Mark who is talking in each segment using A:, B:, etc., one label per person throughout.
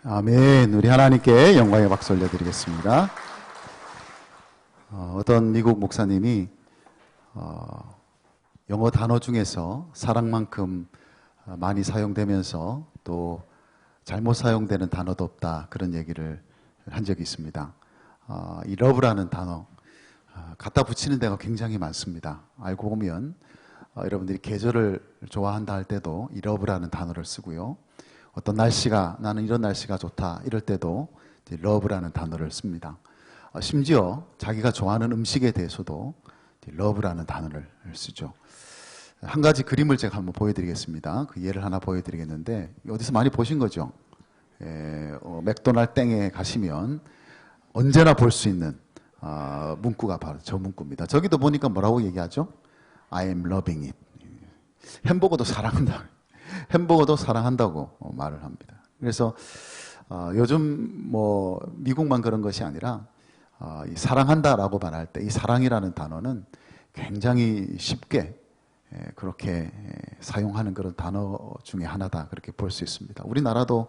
A: 아멘. 우리 하나님께 영광의 박수 올려드리겠습니다. 어떤 미국 목사님이 영어 단어 중에서 사랑만큼 많이 사용되면서 또 잘못 사용되는 단어도 없다, 그런 얘기를 한 적이 있습니다. 이 love라는 단어 갖다 붙이는 데가 굉장히 많습니다. 알고 보면 여러분들이 계절을 좋아한다 할 때도 이 love라는 단어를 쓰고요, 어떤 날씨가, 나는 이런 날씨가 좋다 이럴 때도 love라는 단어를 씁니다. 심지어 자기가 좋아하는 음식에 대해서도 love라는 단어를 쓰죠. 한 가지 그림을 제가 한번 보여드리겠습니다. 그 예를 하나 보여드리겠는데, 어디서 많이 보신 거죠? 맥도날드 땡에 가시면 언제나 볼 수 있는 문구가 바로 저 문구입니다. 저기도 보니까 뭐라고 얘기하죠? I am loving it. 햄버거도 사랑한다. 햄버거도 사랑한다고 말을 합니다. 그래서 요즘 뭐 미국만 그런 것이 아니라 이 사랑한다라고 말할 때 이 사랑이라는 단어는 굉장히 쉽게 그렇게 사용하는 그런 단어 중에 하나다, 그렇게 볼 수 있습니다. 우리나라도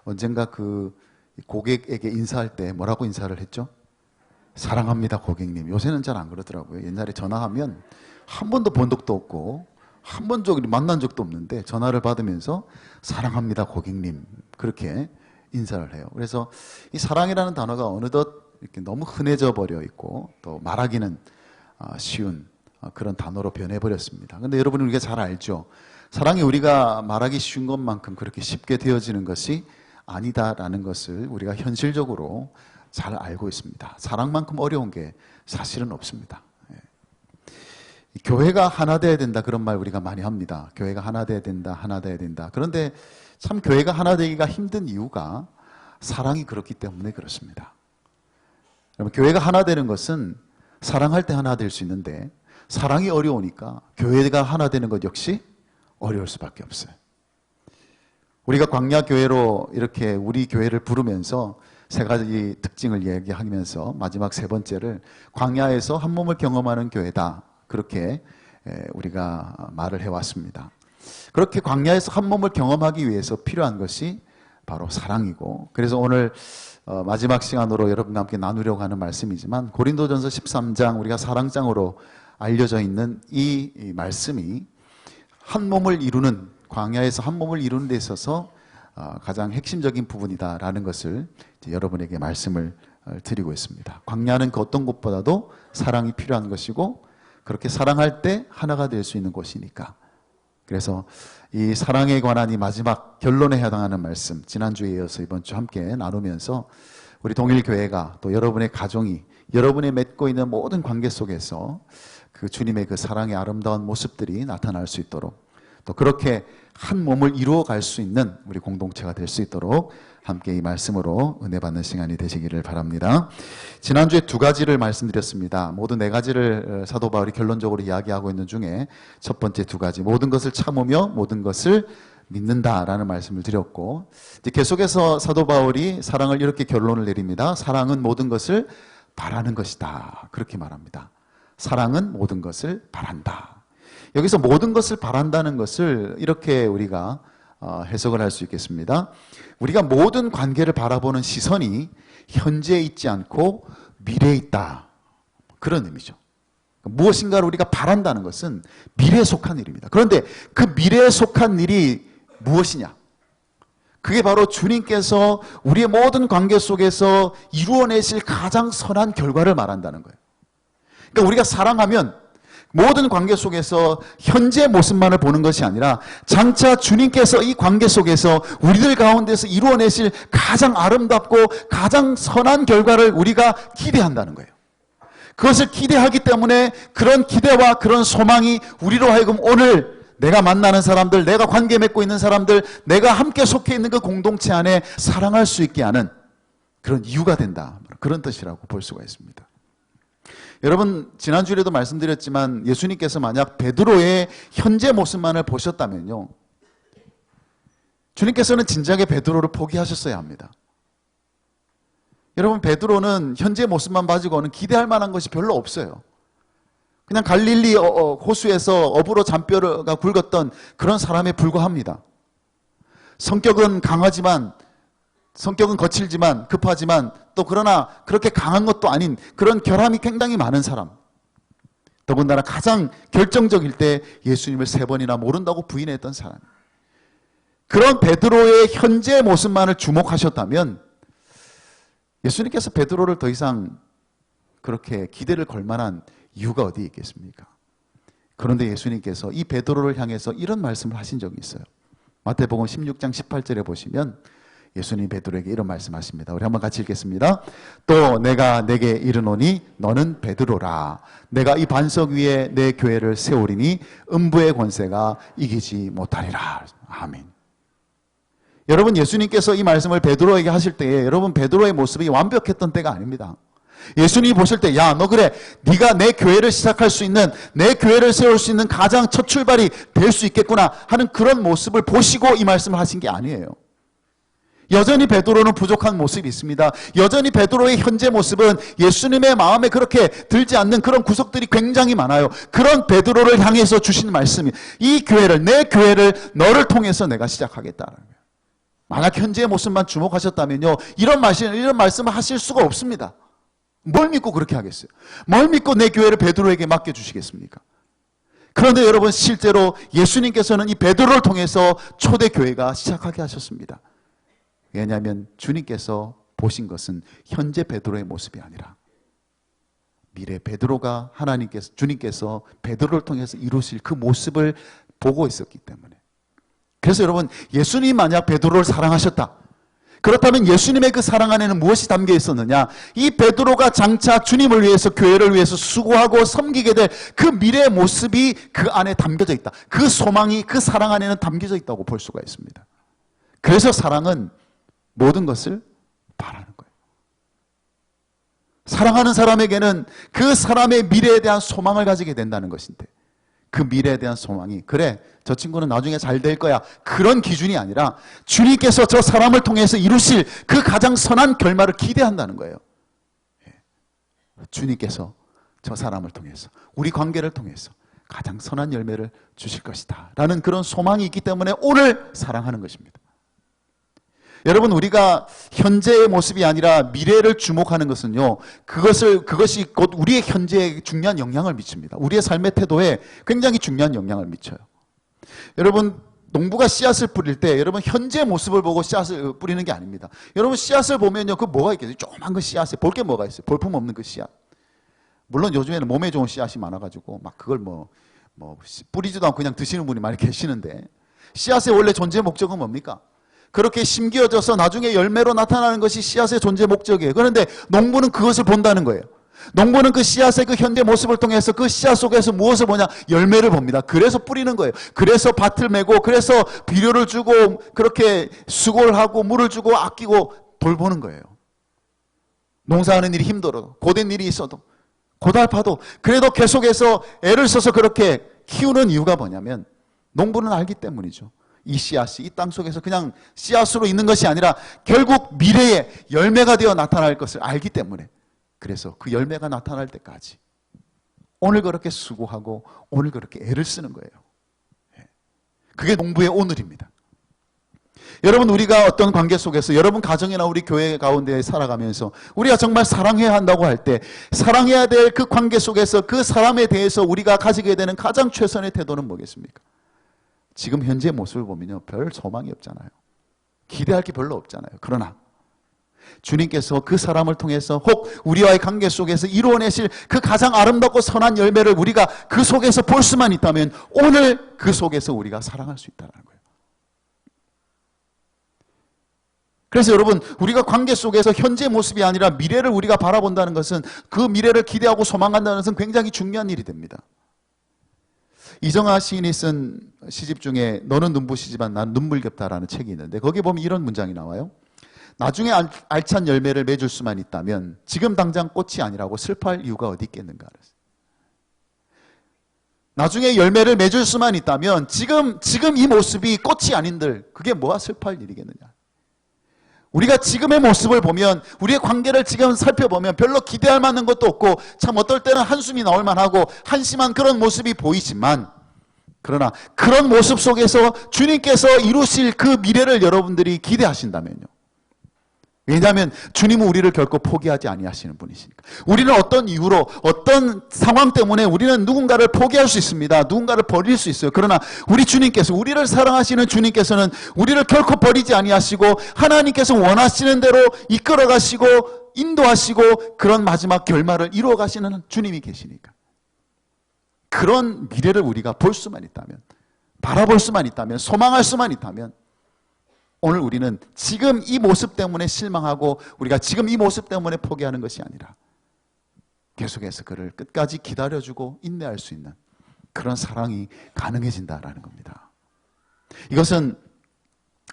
A: 언젠가 그 고객에게 인사할 때 뭐라고 인사를 했죠? 사랑합니다 고객님. 요새는 잘 안 그러더라고요. 옛날에 전화하면 한 번도 본 적도 없고 한 번도 만난 적도 없는데 전화를 받으면서 사랑합니다 고객님, 그렇게 인사를 해요. 그래서 이 사랑이라는 단어가 어느덧 이렇게 너무 흔해져 버려 있고 또 말하기는 쉬운 그런 단어로 변해버렸습니다. 근데 여러분, 우리가 잘 알죠? 사랑이 우리가 말하기 쉬운 것만큼 그렇게 쉽게 되어지는 것이 아니다라는 것을 우리가 현실적으로 잘 알고 있습니다. 사랑만큼 어려운 게 사실은 없습니다. 교회가 하나 돼야 된다, 그런 말 우리가 많이 합니다. 교회가 하나 돼야 된다, 하나 돼야 된다. 그런데 참 교회가 하나 되기가 힘든 이유가 사랑이 그렇기 때문에 그렇습니다. 여러분, 교회가 하나 되는 것은 사랑할 때 하나 될 수 있는데 사랑이 어려우니까 교회가 하나 되는 것 역시 어려울 수밖에 없어요. 우리가 광야교회로 이렇게 우리 교회를 부르면서 세 가지 특징을 얘기하면서 마지막 세 번째를 광야에서 한 몸을 경험하는 교회다, 그렇게 우리가 말을 해왔습니다. 그렇게 광야에서 한 몸을 경험하기 위해서 필요한 것이 바로 사랑이고, 그래서 오늘 마지막 시간으로 여러분과 함께 나누려고 하는 말씀이지만, 고린도전서 13장, 우리가 사랑장으로 알려져 있는 이 말씀이 한 몸을 이루는, 광야에서 한 몸을 이루는 데 있어서 가장 핵심적인 부분이다라는 것을 여러분에게 말씀을 드리고 있습니다. 광야는 그 어떤 곳보다도 사랑이 필요한 것이고, 그렇게 사랑할 때 하나가 될 수 있는 곳이니까. 그래서 이 사랑에 관한 이 마지막 결론에 해당하는 말씀, 지난주에 이어서 이번 주 함께 나누면서 우리 동일교회가 또 여러분의 가정이, 여러분이 맺고 있는 모든 관계 속에서 그 주님의 그 사랑의 아름다운 모습들이 나타날 수 있도록, 또 그렇게 한 몸을 이루어 갈 수 있는 우리 공동체가 될 수 있도록 함께 이 말씀으로 은혜 받는 시간이 되시기를 바랍니다. 지난주에 두 가지를 말씀드렸습니다. 모두 네 가지를 사도 바울이 결론적으로 이야기하고 있는 중에 첫 번째 두 가지, 모든 것을 참으며 모든 것을 믿는다라는 말씀을 드렸고, 이제 계속해서 사도 바울이 사랑을 이렇게 결론을 내립니다. 사랑은 모든 것을 바라는 것이다, 그렇게 말합니다. 사랑은 모든 것을 바란다. 여기서 모든 것을 바란다는 것을 이렇게 우리가 해석을 할 수 있겠습니다. 우리가 모든 관계를 바라보는 시선이 현재에 있지 않고 미래에 있다, 그런 의미죠. 무엇인가를 우리가 바란다는 것은 미래에 속한 일입니다. 그런데 그 미래에 속한 일이 무엇이냐? 그게 바로 주님께서 우리의 모든 관계 속에서 이루어내실 가장 선한 결과를 말한다는 거예요. 그러니까 우리가 사랑하면 모든 관계 속에서 현재 모습만을 보는 것이 아니라 장차 주님께서 이 관계 속에서 우리들 가운데서 이루어내실 가장 아름답고 가장 선한 결과를 우리가 기대한다는 거예요. 그것을 기대하기 때문에 그런 기대와 그런 소망이 우리로 하여금 오늘 내가 만나는 사람들, 내가 관계 맺고 있는 사람들, 내가 함께 속해 있는 그 공동체 안에 사랑할 수 있게 하는 그런 이유가 된다, 그런 뜻이라고 볼 수가 있습니다. 여러분, 지난주에도 말씀드렸지만 예수님께서 만약 베드로의 현재 모습만을 보셨다면요, 주님께서는 진작에 베드로를 포기하셨어야 합니다. 여러분, 베드로는 현재 모습만 가지고는 기대할 만한 것이 별로 없어요. 그냥 갈릴리 호수에서 어부로 잔뼈가 굵었던 그런 사람에 불과합니다. 성격은 강하지만 성격은 거칠지만 급하지만 또 그러나 그렇게 강한 것도 아닌 그런 결함이 굉장히 많은 사람. 더군다나 가장 결정적일 때 예수님을 3번이나 모른다고 부인했던 사람. 그런 베드로의 현재 모습만을 주목하셨다면 예수님께서 베드로를 더 이상 그렇게 기대를 걸 만한 이유가 어디에 있겠습니까? 그런데 예수님께서 이 베드로를 향해서 이런 말씀을 하신 적이 있어요. 마태복음 16장 18절에 보시면 예수님 베드로에게 이런 말씀하십니다. 우리 한번 같이 읽겠습니다. 또 내가 내게 이르노니 너는 베드로라. 내가 이 반석 위에 내 교회를 세우리니 음부의 권세가 이기지 못하리라. 아멘. 여러분, 예수님께서 이 말씀을 베드로에게 하실 때에 여러분 베드로의 모습이 완벽했던 때가 아닙니다. 예수님이 보실 때, 야, 너 그래, 네가 내 교회를 시작할 수 있는, 내 교회를 세울 수 있는 가장 첫 출발이 될 수 있겠구나 하는 그런 모습을 보시고 이 말씀을 하신 게 아니에요. 여전히 베드로는 부족한 모습이 있습니다. 여전히 베드로의 현재 모습은 예수님의 마음에 그렇게 들지 않는 그런 구석들이 굉장히 많아요. 그런 베드로를 향해서 주신 말씀이 이 교회를, 내 교회를 너를 통해서 내가 시작하겠다는 거예요. 만약 현재의 모습만 주목하셨다면요, 이런 말씀을 하실 수가 없습니다. 뭘 믿고 그렇게 하겠어요? 뭘 믿고 내 교회를 베드로에게 맡겨주시겠습니까? 그런데 여러분, 실제로 예수님께서는 이 베드로를 통해서 초대교회가 시작하게 하셨습니다. 왜냐하면 주님께서 보신 것은 현재 베드로의 모습이 아니라 미래 베드로가 주님께서 베드로를 통해서 이루실 그 모습을 보고 있었기 때문에. 그래서 여러분, 예수님이 만약 베드로를 사랑하셨다, 그렇다면 예수님의 그 사랑 안에는 무엇이 담겨 있었느냐? 이 베드로가 장차 주님을 위해서, 교회를 위해서 수고하고 섬기게 될 그 미래의 모습이 그 안에 담겨져 있다. 그 소망이 그 사랑 안에는 담겨져 있다고 볼 수가 있습니다. 그래서 사랑은 모든 것을 바라는 거예요. 사랑하는 사람에게는 그 사람의 미래에 대한 소망을 가지게 된다는 것인데, 그 미래에 대한 소망이, 그래, 저 친구는 나중에 잘 될 거야, 그런 기준이 아니라 주님께서 저 사람을 통해서 이루실 그 가장 선한 결말을 기대한다는 거예요. 주님께서 저 사람을 통해서, 우리 관계를 통해서 가장 선한 열매를 주실 것이다 라는 그런 소망이 있기 때문에 오늘 사랑하는 것입니다. 여러분, 우리가 현재의 모습이 아니라 미래를 주목하는 것은요, 그것이 곧 우리의 현재에 중요한 영향을 미칩니다. 우리의 삶의 태도에 굉장히 중요한 영향을 미쳐요. 여러분, 농부가 씨앗을 뿌릴 때 여러분 현재 모습을 보고 씨앗을 뿌리는 게 아닙니다. 여러분, 씨앗을 보면요, 그 뭐가 있겠어요? 조그만 그 씨앗에 볼 게 뭐가 있어요? 볼품 없는 그 씨앗. 물론 요즘에는 몸에 좋은 씨앗이 많아가지고 막 그걸 뿌리지도 않고 그냥 드시는 분이 많이 계시는데, 씨앗의 원래 존재 목적은 뭡니까? 그렇게 심기어져서 나중에 열매로 나타나는 것이 씨앗의 존재 목적이에요. 그런데 농부는 그것을 본다는 거예요. 농부는 그 씨앗의 그 현재 모습을 통해서 그 씨앗 속에서 무엇을 보냐? 열매를 봅니다. 그래서 뿌리는 거예요. 그래서 밭을 메고, 그래서 비료를 주고, 그렇게 수고를 하고, 물을 주고, 아끼고 돌보는 거예요. 농사하는 일이 힘들어도, 고된 일이 있어도, 고달파도, 그래도 계속해서 애를 써서 그렇게 키우는 이유가 뭐냐면, 농부는 알기 때문이죠. 이 씨앗이 이 땅 속에서 그냥 씨앗으로 있는 것이 아니라 결국 미래에 열매가 되어 나타날 것을 알기 때문에, 그래서 그 열매가 나타날 때까지 오늘 그렇게 수고하고 오늘 그렇게 애를 쓰는 거예요. 그게 농부의 오늘입니다. 여러분, 우리가 어떤 관계 속에서, 여러분 가정이나 우리 교회 가운데 살아가면서 우리가 정말 사랑해야 한다고 할 때, 사랑해야 될 그 관계 속에서 그 사람에 대해서 우리가 가지게 되는 가장 최선의 태도는 뭐겠습니까? 지금 현재 모습을 보면요, 별 소망이 없잖아요. 기대할 게 별로 없잖아요. 그러나 주님께서 그 사람을 통해서 혹 우리와의 관계 속에서 이루어내실 그 가장 아름답고 선한 열매를 우리가 그 속에서 볼 수만 있다면 오늘 그 속에서 우리가 사랑할 수 있다는 거예요. 그래서 여러분, 우리가 관계 속에서 현재 모습이 아니라 미래를 우리가 바라본다는 것은, 그 미래를 기대하고 소망한다는 것은 굉장히 중요한 일이 됩니다. 이정아 시인이 쓴 시집 중에 너는 눈부시지만 난 눈물겹다라는 책이 있는데, 거기에 보면 이런 문장이 나와요. 나중에 알찬 열매를 맺을 수만 있다면 지금 당장 꽃이 아니라고 슬퍼할 이유가 어디 있겠는가. 나중에 열매를 맺을 수만 있다면 지금 이 모습이 꽃이 아닌들 그게 뭐가 슬퍼할 일이겠느냐. 우리가 지금의 모습을 보면, 우리의 관계를 지금 살펴보면 별로 기대할 만한 것도 없고, 참 어떨 때는 한숨이 나올 만하고 한심한 그런 모습이 보이지만, 그러나 그런 모습 속에서 주님께서 이루실 그 미래를 여러분들이 기대하신다면요, 왜냐하면 주님은 우리를 결코 포기하지 아니하시는 분이시니까. 우리는 어떤 이유로, 어떤 상황 때문에 우리는 누군가를 포기할 수 있습니다. 누군가를 버릴 수 있어요. 그러나 우리 주님께서, 우리를 사랑하시는 주님께서는 우리를 결코 버리지 아니하시고 하나님께서 원하시는 대로 이끌어 가시고 인도하시고 그런 마지막 결말을 이루어 가시는 주님이 계시니까. 그런 미래를 우리가 볼 수만 있다면, 바라볼 수만 있다면, 소망할 수만 있다면, 오늘 우리는 지금 이 모습 때문에 실망하고 우리가 지금 이 모습 때문에 포기하는 것이 아니라 계속해서 그를 끝까지 기다려주고 인내할 수 있는 그런 사랑이 가능해진다라는 겁니다. 이것은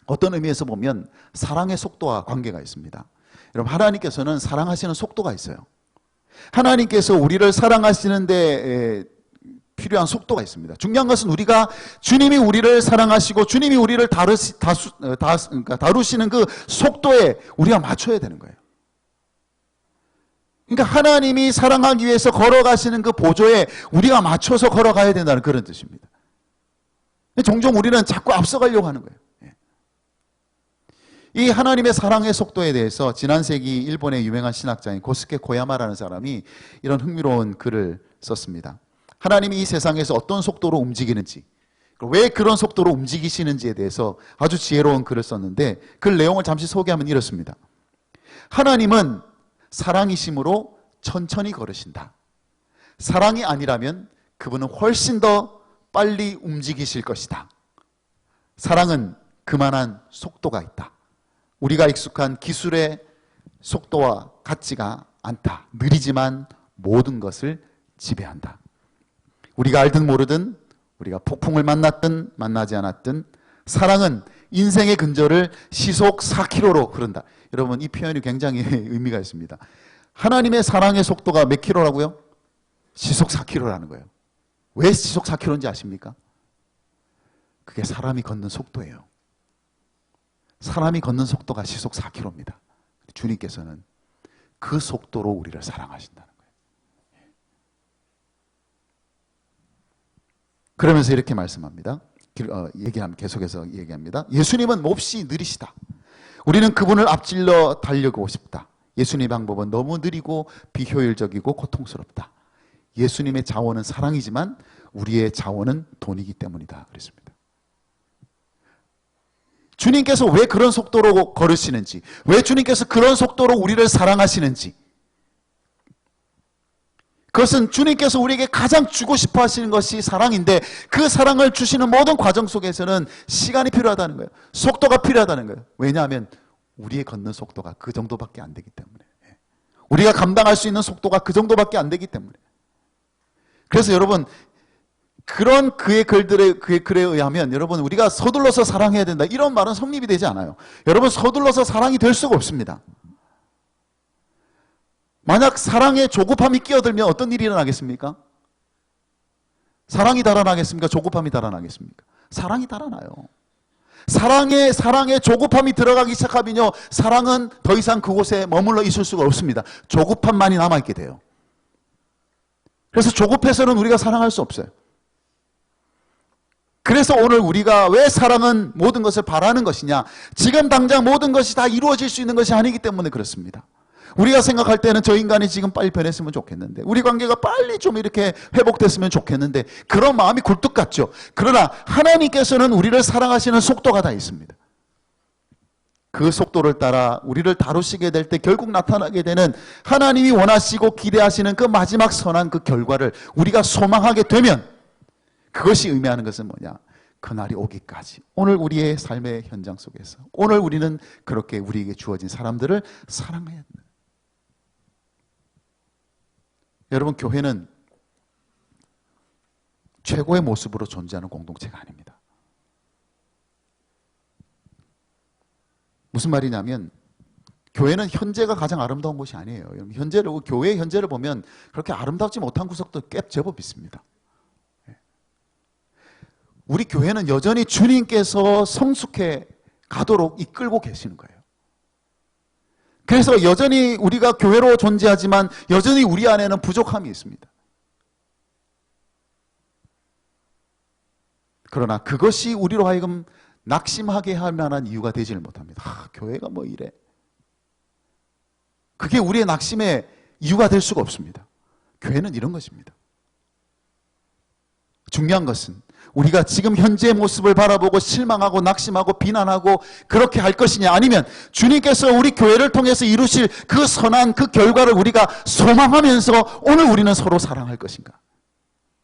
A: 어떤 의미에서 보면 사랑의 속도와 관계가 있습니다. 여러분, 하나님께서는 사랑하시는 속도가 있어요. 하나님께서 우리를 사랑하시는데 필요한 속도가 있습니다. 중요한 것은 우리가 주님이 우리를 사랑하시고 주님이 우리를 다루시는 그 속도에 우리가 맞춰야 되는 거예요. 그러니까 하나님이 사랑하기 위해서 걸어가시는 그 보조에 우리가 맞춰서 걸어가야 된다는 그런 뜻입니다. 종종 우리는 자꾸 앞서가려고 하는 거예요. 이 하나님의 사랑의 속도에 대해서 지난 세기 일본의 유명한 신학자인 고스케 고야마라는 사람이 이런 흥미로운 글을 썼습니다. 하나님이 이 세상에서 어떤 속도로 움직이는지, 왜 그런 속도로 움직이시는지에 대해서 아주 지혜로운 글을 썼는데 그 내용을 잠시 소개하면 이렇습니다. 하나님은 사랑이심으로 천천히 걸으신다. 사랑이 아니라면 그분은 훨씬 더 빨리 움직이실 것이다. 사랑은 그만한 속도가 있다. 우리가 익숙한 기술의 속도와 같지가 않다. 느리지만 모든 것을 지배한다. 우리가 알든 모르든, 우리가 폭풍을 만났든 만나지 않았든 사랑은 인생의 근저를 시속 4km로 흐른다. 여러분, 이 표현이 굉장히 의미가 있습니다. 하나님의 사랑의 속도가 몇 킬로라고요? 시속 4km라는 거예요. 왜 시속 4km인지 아십니까? 그게 사람이 걷는 속도예요. 사람이 걷는 속도가 시속 4km입니다. 주님께서는 그 속도로 우리를 사랑하신다는 거예요. 그러면서 이렇게 말씀합니다. 계속해서 얘기합니다. 예수님은 몹시 느리시다. 우리는 그분을 앞질러 달려가고 싶다. 예수님의 방법은 너무 느리고 비효율적이고 고통스럽다. 예수님의 자원은 사랑이지만 우리의 자원은 돈이기 때문이다. 그랬습니다. 주님께서 왜 그런 속도로 걸으시는지, 왜 주님께서 그런 속도로 우리를 사랑하시는지, 그것은 주님께서 우리에게 가장 주고 싶어 하시는 것이 사랑인데 그 사랑을 주시는 모든 과정 속에서는 시간이 필요하다는 거예요. 속도가 필요하다는 거예요. 왜냐하면 우리의 걷는 속도가 그 정도밖에 안 되기 때문에, 우리가 감당할 수 있는 속도가 그 정도밖에 안 되기 때문에. 그래서 여러분, 그런 그의 글에 의하면 여러분, 우리가 서둘러서 사랑해야 된다, 이런 말은 성립이 되지 않아요. 여러분, 서둘러서 사랑이 될 수가 없습니다. 만약 사랑에 조급함이 끼어들면 어떤 일이 일어나겠습니까? 사랑이 달아나겠습니까? 조급함이 달아나겠습니까? 사랑이 달아나요. 사랑에 조급함이 들어가기 시작하면요, 사랑은 더 이상 그곳에 머물러 있을 수가 없습니다. 조급함만이 남아있게 돼요. 그래서 조급해서는 우리가 사랑할 수 없어요. 그래서 오늘 우리가 왜 사랑은 모든 것을 바라는 것이냐, 지금 당장 모든 것이 다 이루어질 수 있는 것이 아니기 때문에 그렇습니다. 우리가 생각할 때는 저 인간이 지금 빨리 변했으면 좋겠는데, 우리 관계가 빨리 좀 이렇게 회복됐으면 좋겠는데, 그런 마음이 굴뚝 같죠. 그러나 하나님께서는 우리를 사랑하시는 속도가 다 있습니다. 그 속도를 따라 우리를 다루시게 될 때 결국 나타나게 되는 하나님이 원하시고 기대하시는 그 마지막 선한 그 결과를 우리가 소망하게 되면, 그것이 의미하는 것은 뭐냐? 그날이 오기까지 오늘 우리의 삶의 현장 속에서 오늘 우리는 그렇게 우리에게 주어진 사람들을 사랑해야 된다. 여러분, 교회는 최고의 모습으로 존재하는 공동체가 아닙니다. 무슨 말이냐면, 교회는 현재가 가장 아름다운 곳이 아니에요. 교회의 현재를 보면 그렇게 아름답지 못한 구석도 꽤 제법 있습니다. 우리 교회는 여전히 주님께서 성숙해 가도록 이끌고 계시는 거예요. 그래서 여전히 우리가 교회로 존재하지만 여전히 우리 안에는 부족함이 있습니다. 그러나 그것이 우리로 하여금 낙심하게 할 만한 이유가 되지를 못합니다. 교회가 뭐 이래. 그게 우리의 낙심의 이유가 될 수가 없습니다. 교회는 이런 것입니다. 중요한 것은 우리가 지금 현재의 모습을 바라보고 실망하고 낙심하고 비난하고 그렇게 할 것이냐, 아니면 주님께서 우리 교회를 통해서 이루실 그 선한 그 결과를 우리가 소망하면서 오늘 우리는 서로 사랑할 것인가.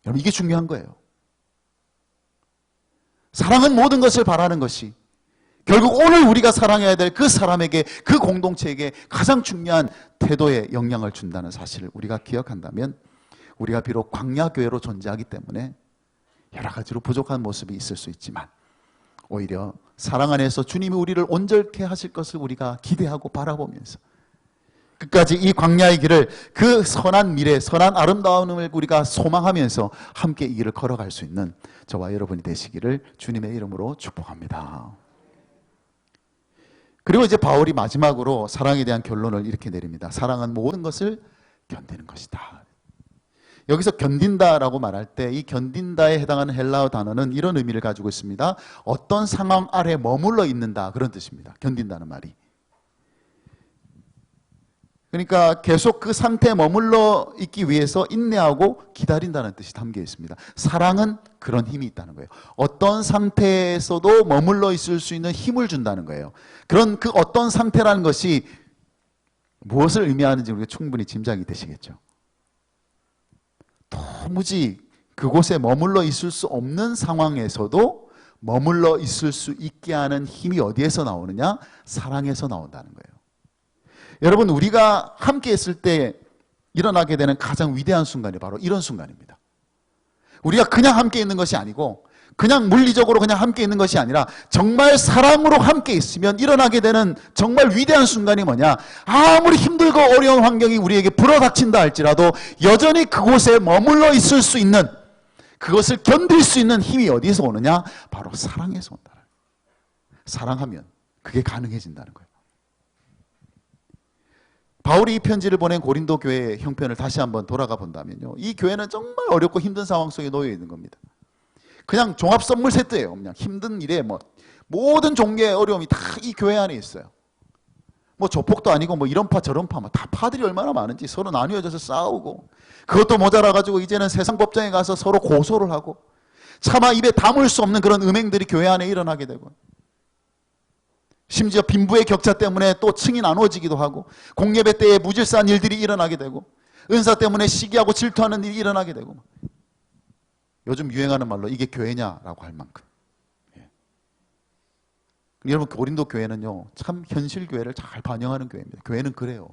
A: 여러분, 이게 중요한 거예요. 사랑은 모든 것을 바라는 것이 결국 오늘 우리가 사랑해야 될 그 사람에게, 그 공동체에게 가장 중요한 태도에 영향을 준다는 사실을 우리가 기억한다면, 우리가 비록 광야교회로 존재하기 때문에 여러 가지로 부족한 모습이 있을 수 있지만 오히려 사랑 안에서 주님이 우리를 온전케 하실 것을 우리가 기대하고 바라보면서 끝까지 이 광야의 길을, 그 선한 미래, 선한 아름다움을 우리가 소망하면서 함께 이 길을 걸어갈 수 있는 저와 여러분이 되시기를 주님의 이름으로 축복합니다. 그리고 이제 바울이 마지막으로 사랑에 대한 결론을 이렇게 내립니다. 사랑은 모든 것을 견디는 것이다. 여기서 견딘다라고 말할 때 이 견딘다에 해당하는 헬라어 단어는 이런 의미를 가지고 있습니다. 어떤 상황 아래 머물러 있는다, 그런 뜻입니다. 견딘다는 말이. 그러니까 계속 그 상태에 머물러 있기 위해서 인내하고 기다린다는 뜻이 담겨 있습니다. 사랑은 그런 힘이 있다는 거예요. 어떤 상태에서도 머물러 있을 수 있는 힘을 준다는 거예요. 그런 그 어떤 상태라는 것이 무엇을 의미하는지 우리가 충분히 짐작이 되시겠죠. 도무지 그곳에 머물러 있을 수 없는 상황에서도 머물러 있을 수 있게 하는 힘이 어디에서 나오느냐? 사랑에서 나온다는 거예요. 여러분, 우리가 함께 있을 때 일어나게 되는 가장 위대한 순간이 바로 이런 순간입니다. 우리가 그냥 함께 있는 것이 아니고, 그냥 물리적으로 그냥 함께 있는 것이 아니라 정말 사랑으로 함께 있으면 일어나게 되는 정말 위대한 순간이 뭐냐? 아무리 힘들고 어려운 환경이 우리에게 불어닥친다 할지라도 여전히 그곳에 머물러 있을 수 있는, 그것을 견딜 수 있는 힘이 어디에서 오느냐? 바로 사랑에서 온다. 사랑하면 그게 가능해진다는 거예요. 바울이 이 편지를 보낸 고린도 교회의 형편을 다시 한번 돌아가 본다면요, 이 교회는 정말 어렵고 힘든 상황 속에 놓여 있는 겁니다. 그냥 종합 선물 세트예요. 그냥 힘든 일에 모든 종류의 어려움이 다 이 교회 안에 있어요. 조폭도 아니고 이런 파 저런 파, 다 파들이 얼마나 많은지 서로 나뉘어져서 싸우고, 그것도 모자라 가지고 이제는 세상 법정에 가서 서로 고소를 하고, 차마 입에 담을 수 없는 그런 음행들이 교회 안에 일어나게 되고, 심지어 빈부의 격차 때문에 또 층이 나눠지기도 하고, 공예배 때에 무질서한 일들이 일어나게 되고, 은사 때문에 시기하고 질투하는 일이 일어나게 되고, 요즘 유행하는 말로 이게 교회냐라고 할 만큼. 예. 여러분, 고린도 교회는요, 참 현실 교회를 잘 반영하는 교회입니다. 교회는 그래요.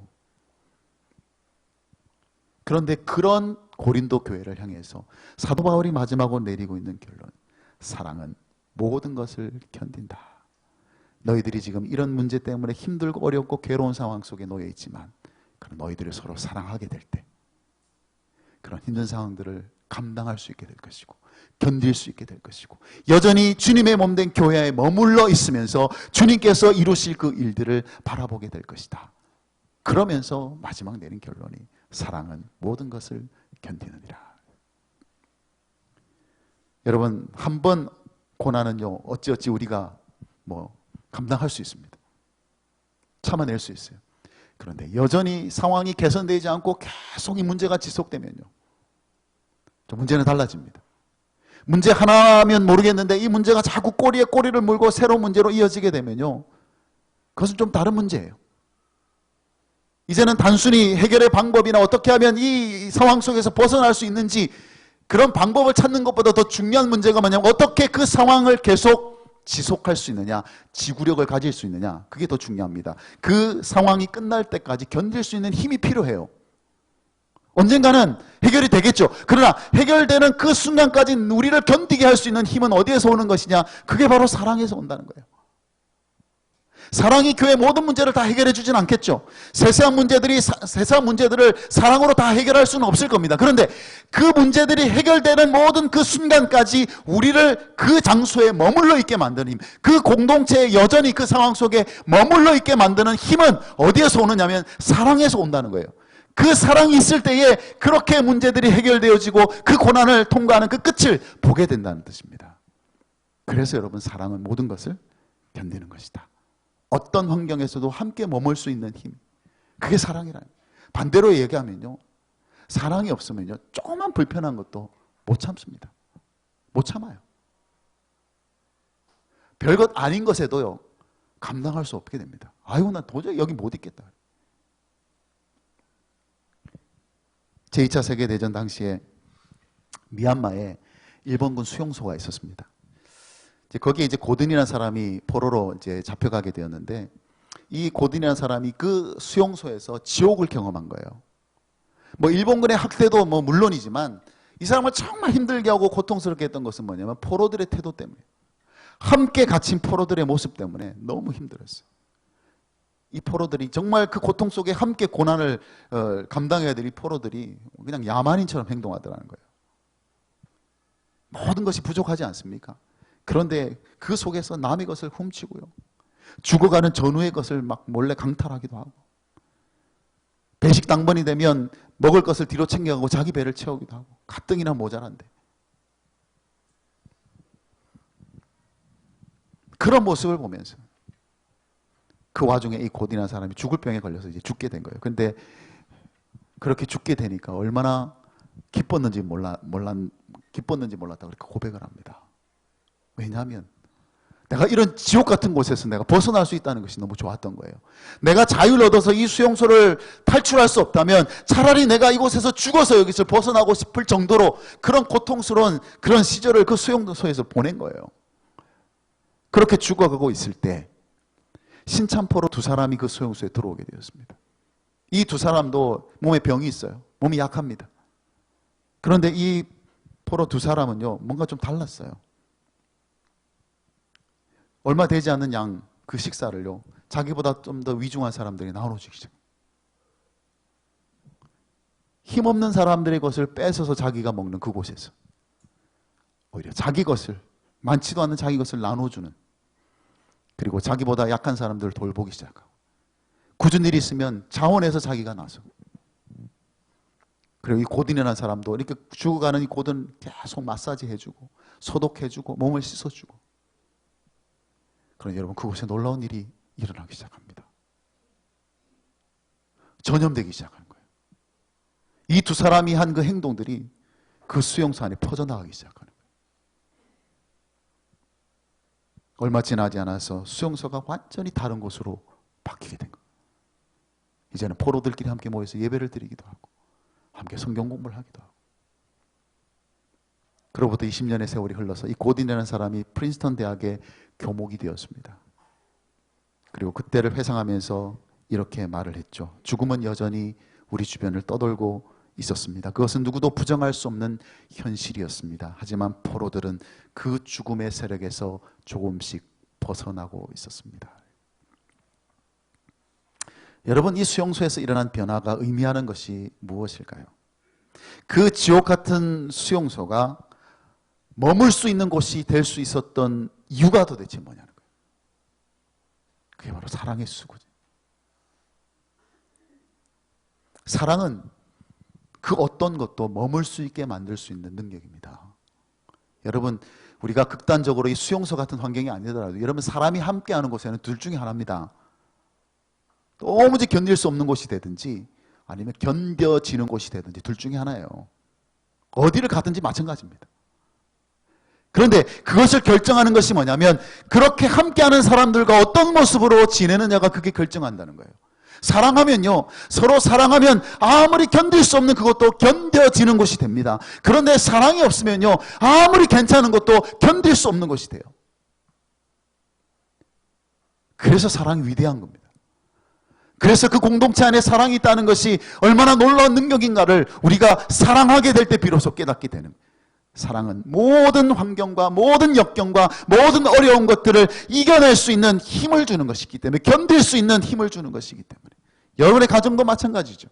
A: 그런데 그런 고린도 교회를 향해서 사도 바울이 마지막으로 내리고 있는 결론, 사랑은 모든 것을 견딘다. 너희들이 지금 이런 문제 때문에 힘들고 어렵고 괴로운 상황 속에 놓여 있지만, 그럼 너희들이 서로 사랑하게 될 때 그런 힘든 상황들을 감당할 수 있게 될 것이고, 견딜 수 있게 될 것이고, 여전히 주님의 몸된 교회에 머물러 있으면서 주님께서 이루실 그 일들을 바라보게 될 것이다. 그러면서 마지막 내린 결론이 사랑은 모든 것을 견디느니라. 여러분, 한 번 고난은요, 어찌어찌 우리가 감당할 수 있습니다. 참아낼 수 있어요. 그런데 여전히 상황이 개선되지 않고 계속 이 문제가 지속되면요, 문제는 달라집니다. 문제 하나면 모르겠는데 이 문제가 자꾸 꼬리에 꼬리를 물고 새로운 문제로 이어지게 되면요, 그것은 좀 다른 문제예요. 이제는 단순히 해결의 방법이나 어떻게 하면 이 상황 속에서 벗어날 수 있는지 그런 방법을 찾는 것보다 더 중요한 문제가 뭐냐면, 어떻게 그 상황을 계속 지속할 수 있느냐, 지구력을 가질 수 있느냐, 그게 더 중요합니다. 그 상황이 끝날 때까지 견딜 수 있는 힘이 필요해요. 언젠가는 해결이 되겠죠. 그러나 해결되는 그 순간까지 우리를 견디게 할 수 있는 힘은 어디에서 오는 것이냐? 그게 바로 사랑에서 온다는 거예요. 사랑이 교회의 모든 문제를 다 해결해 주진 않겠죠. 세세한 문제들을 사랑으로 다 해결할 수는 없을 겁니다. 그런데 그 문제들이 해결되는 모든 그 순간까지 우리를 그 장소에 머물러 있게 만드는 힘, 그 공동체에 여전히 그 상황 속에 머물러 있게 만드는 힘은 어디에서 오느냐면 사랑에서 온다는 거예요. 그 사랑이 있을 때에 그렇게 문제들이 해결되어지고 그 고난을 통과하는 그 끝을 보게 된다는 뜻입니다. 그래서 여러분, 사랑은 모든 것을 견디는 것이다. 어떤 환경에서도 함께 머물 수 있는 힘, 그게 사랑이라는 거예요. 반대로 얘기하면요, 사랑이 없으면요, 조금만 불편한 것도 못 참습니다. 못 참아요. 별것 아닌 것에도요, 감당할 수 없게 됩니다. 아이고, 나 도저히 여기 못 있겠다. 제2차 세계대전 당시에 미얀마에 일본군 수용소가 있었습니다. 거기에 이제 고든이라는 사람이 포로로 이제 잡혀가게 되었는데, 이 고든이라는 사람이 그 수용소에서 지옥을 경험한 거예요. 뭐 일본군의 학대도 뭐 물론이지만 이 사람을 정말 힘들게 하고 고통스럽게 했던 것은 뭐냐면 포로들의 태도 때문에, 함께 갇힌 포로들의 모습 때문에 너무 힘들었어요. 이 포로들이 정말 그 고통 속에 함께 고난을 감당해야 될 이 포로들이 그냥 야만인처럼 행동하더라는 거예요. 모든 것이 부족하지 않습니까? 그런데 그 속에서 남의 것을 훔치고요, 죽어가는 전우의 것을 막 몰래 강탈하기도 하고, 배식 당번이 되면 먹을 것을 뒤로 챙겨가고 자기 배를 채우기도 하고, 가뜩이나 모자란데. 그런 모습을 보면서 그 와중에 이 고딘이라는 사람이 죽을 병에 걸려서 이제 죽게 된 거예요. 근데 그렇게 죽게 되니까 얼마나 기뻤는지 몰랐다 그렇게 고백을 합니다. 왜냐하면 내가 이런 지옥 같은 곳에서 내가 벗어날 수 있다는 것이 너무 좋았던 거예요. 내가 자유를 얻어서 이 수용소를 탈출할 수 없다면 차라리 내가 이곳에서 죽어서 여기서 벗어나고 싶을 정도로 그런 고통스러운 그런 시절을 그 수용소에서 보낸 거예요. 그렇게 죽어가고 있을 때 신참포로 두 사람이 그 수용소에 들어오게 되었습니다. 이 두 사람도 몸에 병이 있어요. 몸이 약합니다. 그런데 이 포로 두 사람은요, 뭔가 좀 달랐어요. 얼마 되지 않는 양 그 식사를요, 자기보다 좀 더 위중한 사람들이 나눠주기 시작해요. 힘없는 사람들의 것을 뺏어서 자기가 먹는 그곳에서 오히려 자기 것을, 많지도 않은 자기 것을 나눠주는, 그리고 자기보다 약한 사람들을 돌보기 시작하고, 굳은 일이 있으면 자원해서 자기가 나서고, 그리고 이 고든이라는 사람도 이렇게 죽어가는 이 고든 계속 마사지 해주고 소독해주고 몸을 씻어주고. 그런데 여러분, 그곳에 놀라운 일이 일어나기 시작합니다. 전염되기 시작하는 거예요. 이 두 사람이 한 그 행동들이 그 수용소 안에 퍼져나가기 시작하는 거예요. 얼마 지나지 않아서 수용소가 완전히 다른 곳으로 바뀌게 된 거예요. 이제는 포로들끼리 함께 모여서 예배를 드리기도 하고 함께 성경 공부를 하기도 하고. 그로부터 20년의 세월이 흘러서 이 고딘이라는 사람이 프린스턴 대학의 교목이 되었습니다. 그리고 그때를 회상하면서 이렇게 말을 했죠. 죽음은 여전히 우리 주변을 떠돌고 있었습니다. 그것은 누구도 부정할 수 없는 현실이었습니다. 하지만 포로들은 그 죽음의 세력에서 조금씩 벗어나고 있었습니다. 여러분, 이 수용소에서 일어난 변화가 의미하는 것이 무엇일까요? 그 지옥 같은 수용소가 머물 수 있는 곳이 될 수 있었던 이유가 도대체 뭐냐는 거예요. 그게 바로 사랑의 수고죠. 사랑은 그 어떤 것도 머물 수 있게 만들 수 있는 능력입니다. 여러분, 우리가 극단적으로 이 수용소 같은 환경이 아니더라도 여러분, 사람이 함께하는 곳에는 둘 중에 하나입니다. 도무지 견딜 수 없는 곳이 되든지 아니면 견뎌지는 곳이 되든지 둘 중에 하나예요. 어디를 가든지 마찬가지입니다. 그런데 그것을 결정하는 것이 뭐냐면 그렇게 함께하는 사람들과 어떤 모습으로 지내느냐가 그게 결정한다는 거예요. 사랑하면요, 서로 사랑하면 아무리 견딜 수 없는 그것도 견뎌지는 것이 됩니다. 그런데 사랑이 없으면요, 아무리 괜찮은 것도 견딜 수 없는 것이 돼요. 그래서 사랑이 위대한 겁니다. 그래서 그 공동체 안에 사랑이 있다는 것이 얼마나 놀라운 능력인가를 우리가 사랑하게 될 때 비로소 깨닫게 되는 거예요. 사랑은 모든 환경과 모든 역경과 모든 어려운 것들을 이겨낼 수 있는 힘을 주는 것이기 때문에, 견딜 수 있는 힘을 주는 것이기 때문에. 여러분의 가정도 마찬가지죠.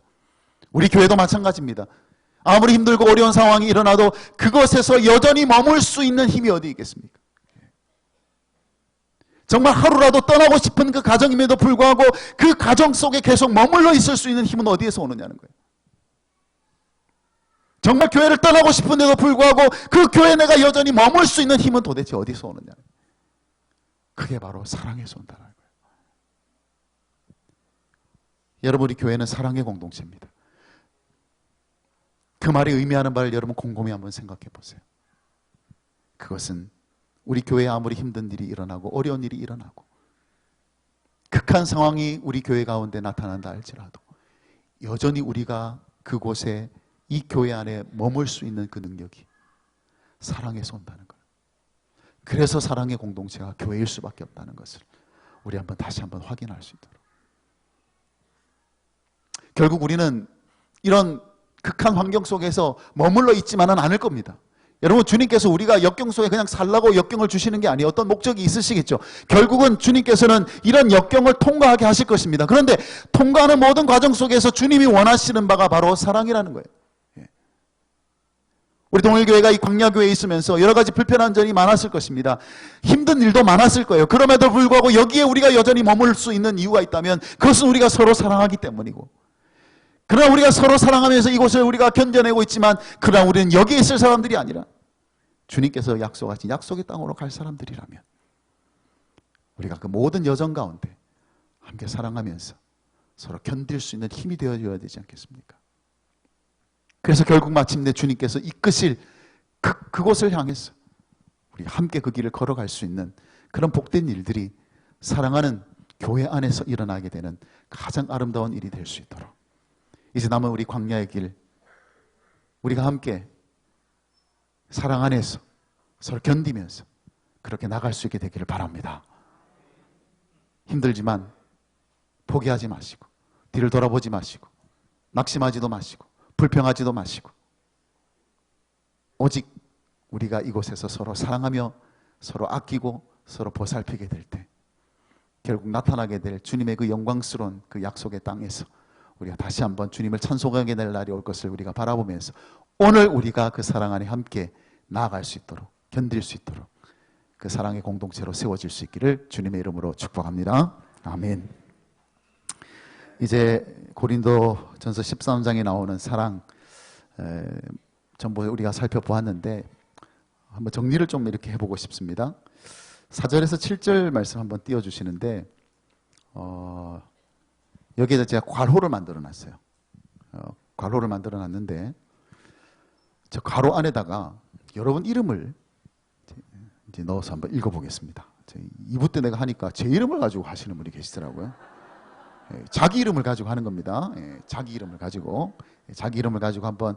A: 우리 교회도 마찬가지입니다. 아무리 힘들고 어려운 상황이 일어나도 그것에서 여전히 머물 수 있는 힘이 어디 있겠습니까? 정말 하루라도 떠나고 싶은 그 가정임에도 불구하고 그 가정 속에 계속 머물러 있을 수 있는 힘은 어디에서 오느냐는 거예요. 정말 교회를 떠나고 싶은데도 불구하고 그 교회에 내가 여전히 머물 수 있는 힘은 도대체 어디서 오느냐. 그게 바로 사랑에서 온다는 거예요. 여러분, 우리 교회는 사랑의 공동체입니다. 그 말이 의미하는 바를 여러분 곰곰이 한번 생각해 보세요. 그것은 우리 교회에 아무리 힘든 일이 일어나고 어려운 일이 일어나고 극한 상황이 우리 교회 가운데 나타난다 할지라도 여전히 우리가 그곳에 이 교회 안에 머물 수 있는 그 능력이 사랑에서 온다는 것. 그래서 사랑의 공동체가 교회일 수밖에 없다는 것을 우리 다시 한번 확인할 수 있도록. 결국 우리는 이런 극한 환경 속에서 머물러 있지만은 않을 겁니다. 여러분, 주님께서 우리가 역경 속에 그냥 살라고 역경을 주시는 게 아니에요. 어떤 목적이 있으시겠죠. 결국은 주님께서는 이런 역경을 통과하게 하실 것입니다. 그런데 통과하는 모든 과정 속에서 주님이 원하시는 바가 바로 사랑이라는 거예요. 우리 동일교회가 이 광야교회에 있으면서 여러 가지 불편한 점이 많았을 것입니다. 힘든 일도 많았을 거예요. 그럼에도 불구하고 여기에 우리가 여전히 머물 수 있는 이유가 있다면 그것은 우리가 서로 사랑하기 때문이고, 그러나 우리가 서로 사랑하면서 이곳을 우리가 견뎌내고 있지만, 그러나 우리는 여기에 있을 사람들이 아니라 주님께서 약속하신 약속의 땅으로 갈 사람들이라면 우리가 그 모든 여정 가운데 함께 사랑하면서 서로 견딜 수 있는 힘이 되어줘야 되지 않겠습니까? 그래서 결국 마침내 주님께서 이끄실 그곳을 향해서 우리 함께 그 길을 걸어갈 수 있는 그런 복된 일들이 사랑하는 교회 안에서 일어나게 되는 가장 아름다운 일이 될 수 있도록, 이제 남은 우리 광야의 길, 우리가 함께 사랑 안에서 서로 견디면서 그렇게 나갈 수 있게 되기를 바랍니다. 힘들지만 포기하지 마시고, 뒤를 돌아보지 마시고, 낙심하지도 마시고, 불평하지도 마시고, 오직 우리가 이곳에서 서로 사랑하며 서로 아끼고 서로 보살피게 될 때 결국 나타나게 될 주님의 그 영광스러운 그 약속의 땅에서 우리가 다시 한번 주님을 찬송하게 될 날이 올 것을 우리가 바라보면서 오늘 우리가 그 사랑 안에 함께 나아갈 수 있도록, 견딜 수 있도록 그 사랑의 공동체로 세워질 수 있기를 주님의 이름으로 축복합니다. 아멘. 이제 고린도전서 13장에 나오는 사랑 전부 우리가 살펴보았는데 한번 정리를 좀 이렇게 해보고 싶습니다. 4절에서 7절 말씀 한번 띄워주시는데 여기에다 제가 괄호를 만들어 놨어요. 괄호를 만들어 놨는데 저 괄호 안에다가 여러분 이름을 이제 넣어서 한번 읽어보겠습니다. 2부 때 내가 하니까 제 이름을 가지고 하시는 분이 계시더라고요. 자기 이름을 가지고 하는 겁니다. 자기 이름을 가지고 한번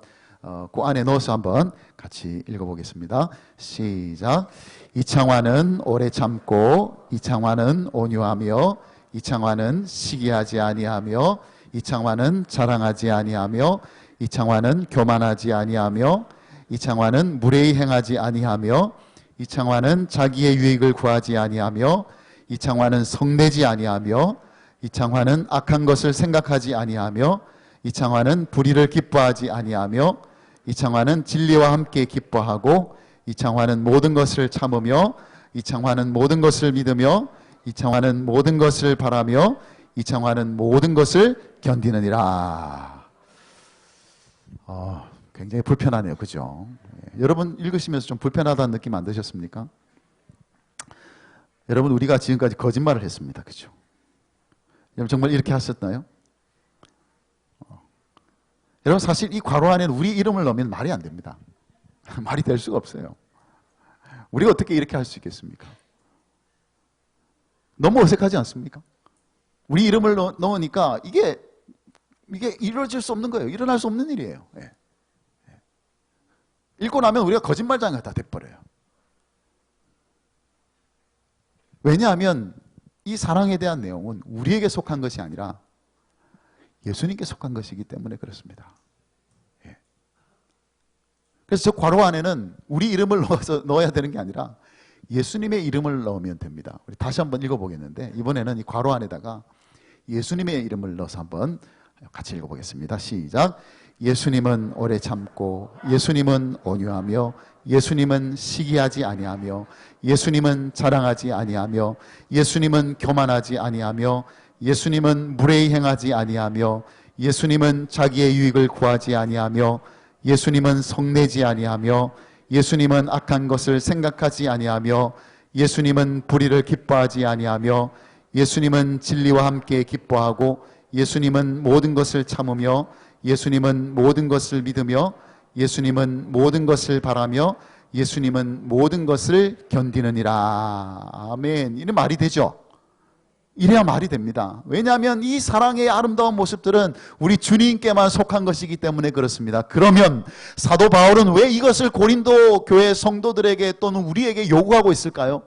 A: 그 안에 넣어서 한번 같이 읽어보겠습니다. 시작. 이창화는 오래 참고, 이창화는 온유하며, 이창화는 시기하지 아니하며, 이창화는 자랑하지 아니하며, 이창화는 교만하지 아니하며, 이창화는 무례히 행하지 아니하며, 이창화는 자기의 유익을 구하지 아니하며, 이창화는 성내지 아니하며, 이창화는 악한 것을 생각하지 아니하며, 이창화는 불의를 기뻐하지 아니하며, 이창화는 진리와 함께 기뻐하고, 이창화는 모든 것을 참으며, 이창화는 모든 것을 믿으며, 이창화는 모든 것을 바라며, 이창화는 모든 것을 견디느니라. 굉장히 불편하네요. 그죠? 여러분 읽으시면서 좀 불편하다는 느낌 안 드셨습니까? 여러분, 우리가 지금까지 거짓말을 했습니다. 그죠? 여러분 정말 이렇게 하셨나요? 여러분, 사실 이 괄호 안에는 우리 이름을 넣으면 말이 안 됩니다. 말이 될 수가 없어요. 우리가 어떻게 이렇게 할 수 있겠습니까? 너무 어색하지 않습니까? 우리 이름을 넣으니까 이게 이루어질 수 없는 거예요. 일어날 수 없는 일이에요. 읽고 나면 우리가 거짓말장이 다 돼버려요. 왜냐하면 이 사랑에 대한 내용은 우리에게 속한 것이 아니라 예수님께 속한 것이기 때문에 그렇습니다. 그래서 저 괄호 안에는 우리 이름을 넣어야 되는 게 아니라 예수님의 이름을 넣으면 됩니다. 우리 다시 한번 읽어보겠는데 이번에는 이 괄호 안에다가 예수님의 이름을 넣어서 한번 같이 읽어보겠습니다. 시작. 예수님은 오래 참고, 예수님은 온유하며, 예수님은 시기하지 아니하며, 예수님은 자랑하지 아니하며, 예수님은 교만하지 아니하며, 예수님은 무례히 행하지 아니하며, 예수님은 자기의 유익을 구하지 아니하며, 예수님은 성내지 아니하며, 예수님은 악한 것을 생각하지 아니하며, 예수님은 불의를 기뻐하지 아니하며, 예수님은 진리와 함께 기뻐하고, 예수님은 모든 것을 참으며 예수님은 모든 것을 믿으며 예수님은 모든 것을 바라며 예수님은 모든 것을 견디느니라. 아멘. 이는 말이 되죠? 이래야 말이 됩니다. 왜냐하면 이 사랑의 아름다운 모습들은 우리 주님께만 속한 것이기 때문에 그렇습니다. 그러면 사도 바울은 왜 이것을 고린도 교회 성도들에게 또는 우리에게 요구하고 있을까요?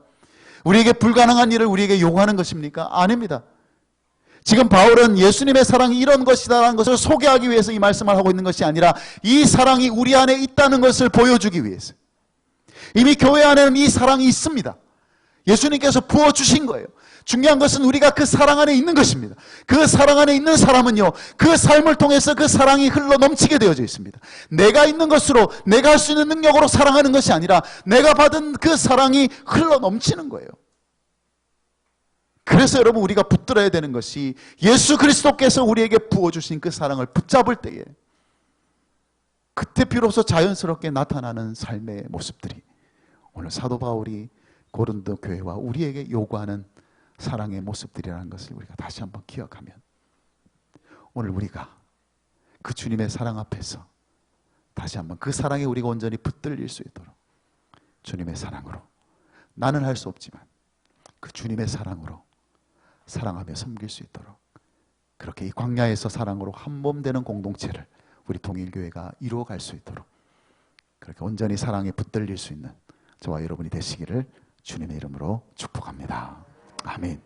A: 우리에게 불가능한 일을 우리에게 요구하는 것입니까? 아닙니다. 지금 바울은 예수님의 사랑이 이런 것이다라는 것을 소개하기 위해서 이 말씀을 하고 있는 것이 아니라 이 사랑이 우리 안에 있다는 것을 보여주기 위해서. 이미 교회 안에는 이 사랑이 있습니다. 예수님께서 부어주신 거예요. 중요한 것은 우리가 그 사랑 안에 있는 것입니다. 그 사랑 안에 있는 사람은요, 그 삶을 통해서 그 사랑이 흘러 넘치게 되어져 있습니다. 내가 있는 것으로, 내가 할 수 있는 능력으로 사랑하는 것이 아니라 내가 받은 그 사랑이 흘러 넘치는 거예요. 그래서 여러분, 우리가 붙들어야 되는 것이 예수 그리스도께서 우리에게 부어주신 그 사랑을 붙잡을 때에 그때 비로소 자연스럽게 나타나는 삶의 모습들이 오늘 사도 바울이 고린도 교회와 우리에게 요구하는 사랑의 모습들이라는 것을 우리가 다시 한번 기억하면 오늘 우리가 그 주님의 사랑 앞에서 다시 한번 그 사랑에 우리가 온전히 붙들릴 수 있도록 주님의 사랑으로, 나는 할 수 없지만 그 주님의 사랑으로 사랑하며 섬길 수 있도록, 그렇게 이 광야에서 사랑으로 한 몸 되는 공동체를 우리 통일교회가 이루어갈 수 있도록 그렇게 온전히 사랑에 붙들릴 수 있는 저와 여러분이 되시기를 주님의 이름으로 축복합니다. 아멘.